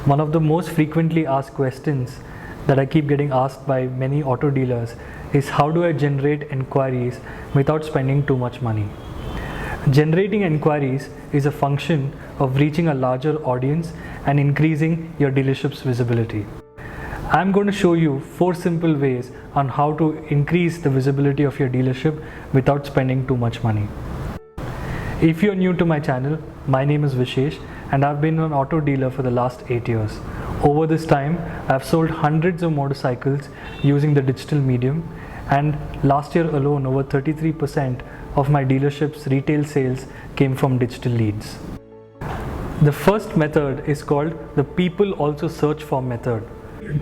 One of the most frequently asked questions that I keep getting asked by many auto dealers is how do I generate inquiries without spending too much money? Generating inquiries is a function of reaching a larger audience and increasing your dealership's visibility. I'm going to show you 4 simple ways on how to increase the visibility of your dealership without spending too much money. If you're new to my channel, my name is Vishesh and I've been an auto dealer for the last 8 years. Over this time, I've sold hundreds of motorcycles using the digital medium, and last year alone over 33% of my dealership's retail sales came from digital leads. The first method is called the people also search for method.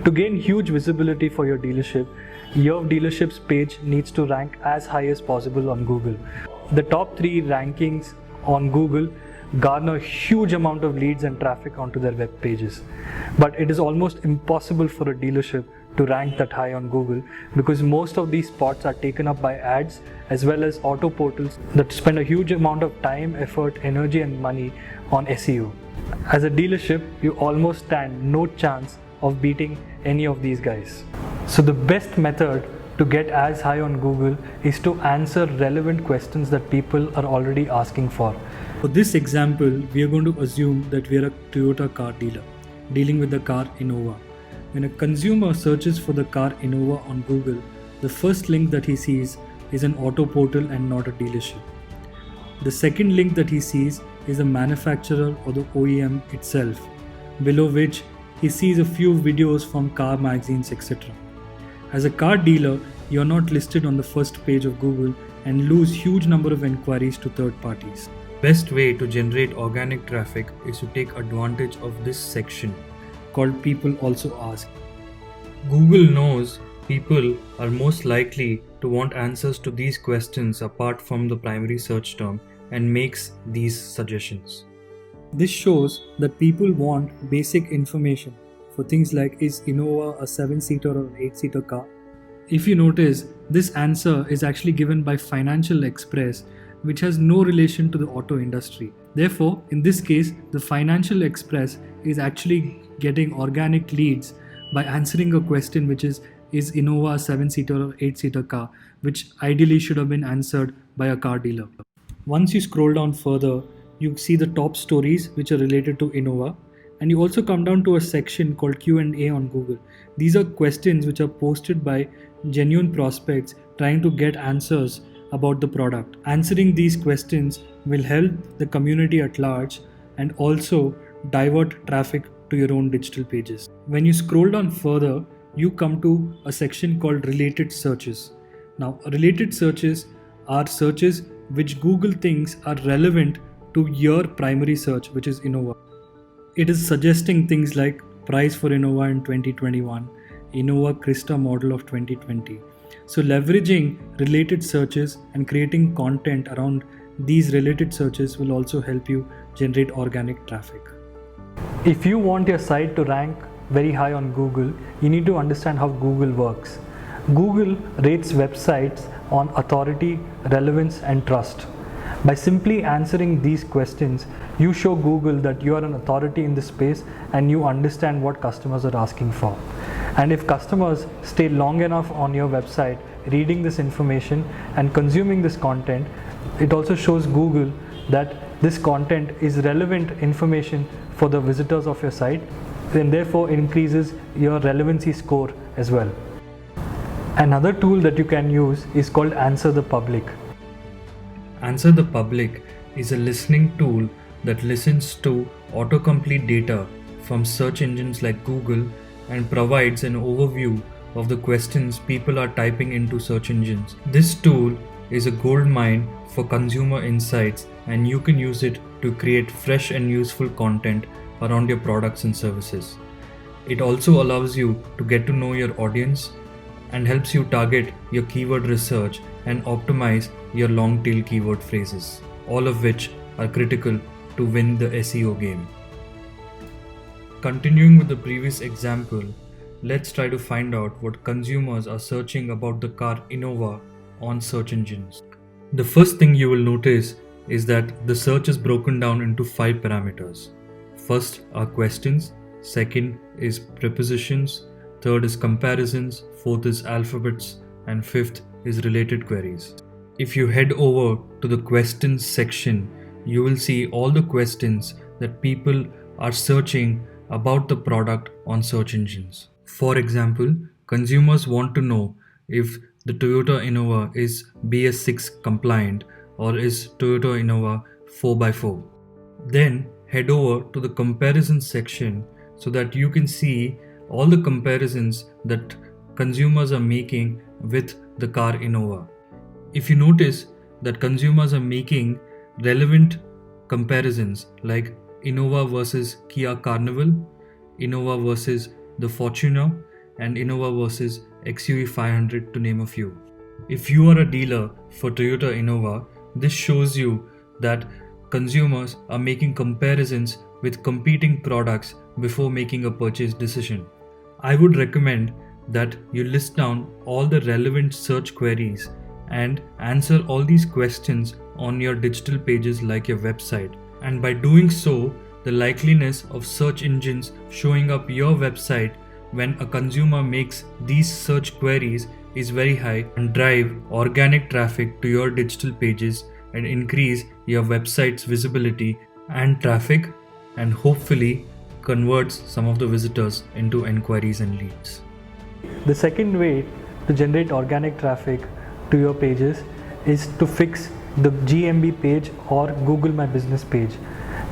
To gain huge visibility for your dealership's page needs to rank as high as possible on Google. The top 3 rankings on Google garner huge amount of leads and traffic onto their web pages. But it is almost impossible for a dealership to rank that high on Google because most of these spots are taken up by ads as well as auto portals that spend a huge amount of time, effort, energy and money on SEO. As a dealership, you almost stand no chance of beating any of these guys. So the best method to get as high on Google is to answer relevant questions that people are already asking for. For this example, we are going to assume that we are a Toyota car dealer dealing with the car Innova. When a consumer searches for the car Innova on Google, the first link that he sees is an auto portal and not a dealership. The second link that he sees is the manufacturer or the OEM itself, below which he sees a few videos from car magazines, etc. As a car dealer, you are not listed on the first page of Google and lose huge number of inquiries to third parties. Best way to generate organic traffic is to take advantage of this section called People Also Ask. Google knows people are most likely to want answers to these questions apart from the primary search term and makes these suggestions. This shows that people want basic information for things like, is Innova a 7-seater or 8-seater car? If you notice, this answer is actually given by Financial Express, which has no relation to the auto industry. Therefore, in this case, the Financial Express is actually getting organic leads by answering a question which is Innova a 7-seater or 8-seater car, which ideally should have been answered by a car dealer. Once you scroll down further, you see the top stories which are related to Innova, and you also come down to a section called Q&A on Google. These are questions which are posted by genuine prospects trying to get answers about the product. Answering these questions will help the community at large and also divert traffic to your own digital pages. When you scroll down further, you come to a section called Related Searches. Now, related searches are searches which Google thinks are relevant to your primary search, which is Innova. It is suggesting things like price for Innova in 2021, Innova Krista model of 2020. So leveraging related searches and creating content around these related searches will also help you generate organic traffic. If you want your site to rank very high on Google, you need to understand how Google works. Google rates websites on authority, relevance and trust. By simply answering these questions, you show Google that you are an authority in this space and you understand what customers are asking for. And if customers stay long enough on your website reading this information and consuming this content, it also shows Google that this content is relevant information for the visitors of your site, and therefore increases your relevancy score as well. Another tool that you can use is called Answer the Public. Answer the Public is a listening tool that listens to autocomplete data from search engines like Google and provides an overview of the questions people are typing into search engines. This tool is a goldmine for consumer insights, and you can use it to create fresh and useful content around your products and services. It also allows you to get to know your audience and helps you target your keyword research and optimize your long tail keyword phrases, all of which are critical to win the SEO game. Continuing with the previous example, let's try to find out what consumers are searching about the car Innova on search engines. The first thing you will notice is that the search is broken down into 5 parameters. First are questions, second is prepositions, third is comparisons, fourth is alphabets, and fifth is related queries. If you head over to the questions section, you will see all the questions that people are searching about the product on search engines. For example, consumers want to know if the Toyota Innova is BS6 compliant or is Toyota Innova 4x4. Then head over to the comparison section so that you can see all the comparisons that consumers are making with the car Innova. If you notice that consumers are making relevant comparisons like Innova versus Kia Carnival, Innova versus the Fortuner, and Innova versus XUV 500 to name a few. If you are a dealer for Toyota Innova, this shows you that consumers are making comparisons with competing products before making a purchase decision. I would recommend that you list down all the relevant search queries and answer all these questions on your digital pages like your website. And by doing so, the likeliness of search engines showing up your website when a consumer makes these search queries is very high and drive organic traffic to your digital pages and increase your website's visibility and traffic, and hopefully converts some of the visitors into enquiries and leads. The second way to generate organic traffic to your pages is to fix the GMB page or Google My Business page.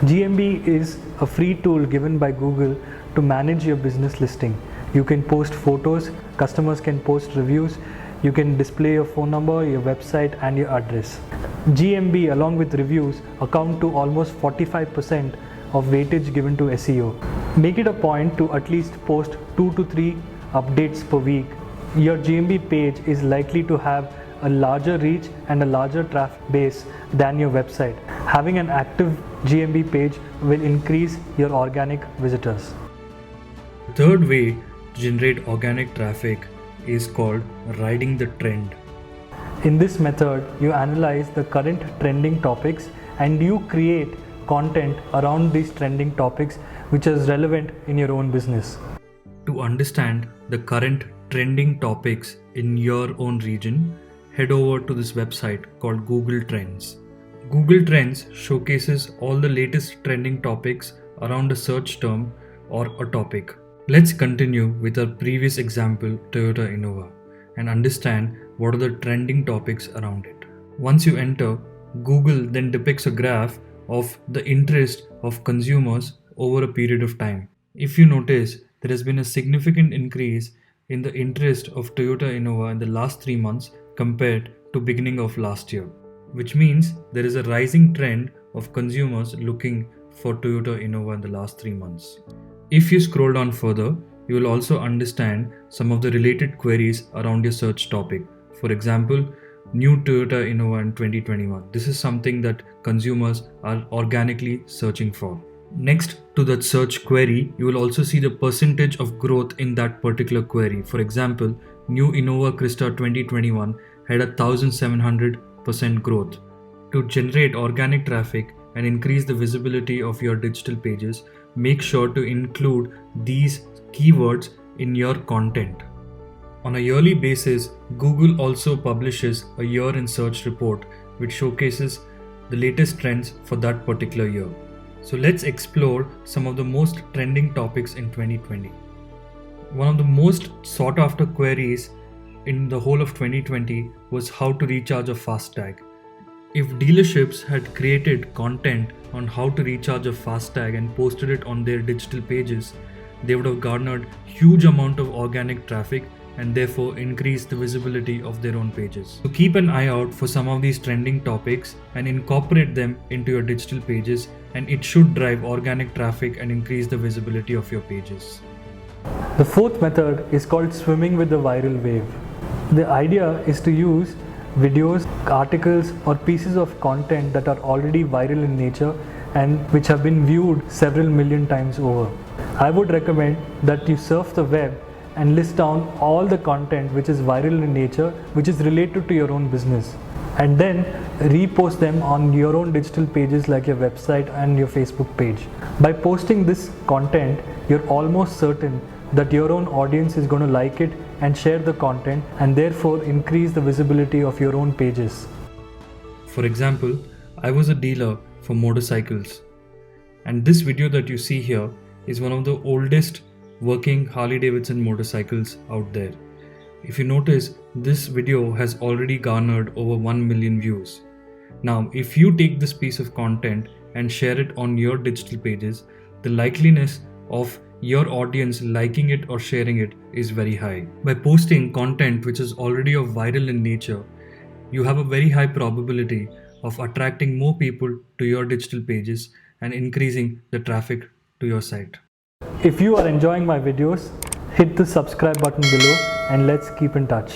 GMB is a free tool given by Google to manage your business listing. You can post photos, customers can post reviews, you can display your phone number, your website and your address. GMB along with reviews account to almost 45% of weightage given to SEO. Make it a point to at least post 2 to 3 updates per week. Your GMB page is likely to have a larger reach and a larger traffic base than your website. Having an active GMB page will increase your organic visitors. The third way to generate organic traffic is called riding the trend. In this method, you analyze the current trending topics and you create content around these trending topics which is relevant in your own business. To understand the current trending topics in your own region, head over to this website called Google Trends. Google Trends showcases all the latest trending topics around a search term or a topic. Let's continue with our previous example, Toyota Innova, and understand what are the trending topics around it. Once you enter, Google then depicts a graph of the interest of consumers over a period of time. If you notice, there has been a significant increase in the interest of Toyota Innova in the last 3 months compared to beginning of last year, which means there is a rising trend of consumers looking for Toyota Innova in the last 3 months. If you scroll down further, you will also understand some of the related queries around your search topic. For example, new Toyota Innova in 2021. This is something that consumers are organically searching for. Next to that search query, you will also see the percentage of growth in that particular query. For example, new Innova Krista 2021 had 1700% growth. To generate organic traffic and increase the visibility of your digital pages, make sure to include these keywords in your content. On a yearly basis, Google also publishes a year in search report which showcases the latest trends for that particular year. So let's explore some of the most trending topics in 2020. One of the most sought after queries in the whole of 2020 was how to recharge a FASTag. If dealerships had created content on how to recharge a FASTag and posted it on their digital pages, they would have garnered huge amount of organic traffic and therefore increase the visibility of their own pages. So keep an eye out for some of these trending topics and incorporate them into your digital pages, and it should drive organic traffic and increase the visibility of your pages. The fourth method is called swimming with the viral wave. The idea is to use videos, articles or pieces of content that are already viral in nature and which have been viewed several million times over. I would recommend that you surf the web and list down all the content which is viral in nature, which is related to your own business. and then repost them on your own digital pages like your website and your Facebook page. By posting this content, you're almost certain that your own audience is going to like it and share the content, and therefore increase the visibility of your own pages. For example, I was a dealer for motorcycles, and this video that you see here is one of the oldest working Harley Davidson motorcycles out there. If you notice, this video has already garnered over 1 million views. Now, if you take this piece of content and share it on your digital pages, the likeliness of your audience liking it or sharing it is very high. By posting content which is already of viral in nature, you have a very high probability of attracting more people to your digital pages and increasing the traffic to your site. If you are enjoying my videos, hit the subscribe button below and let's keep in touch.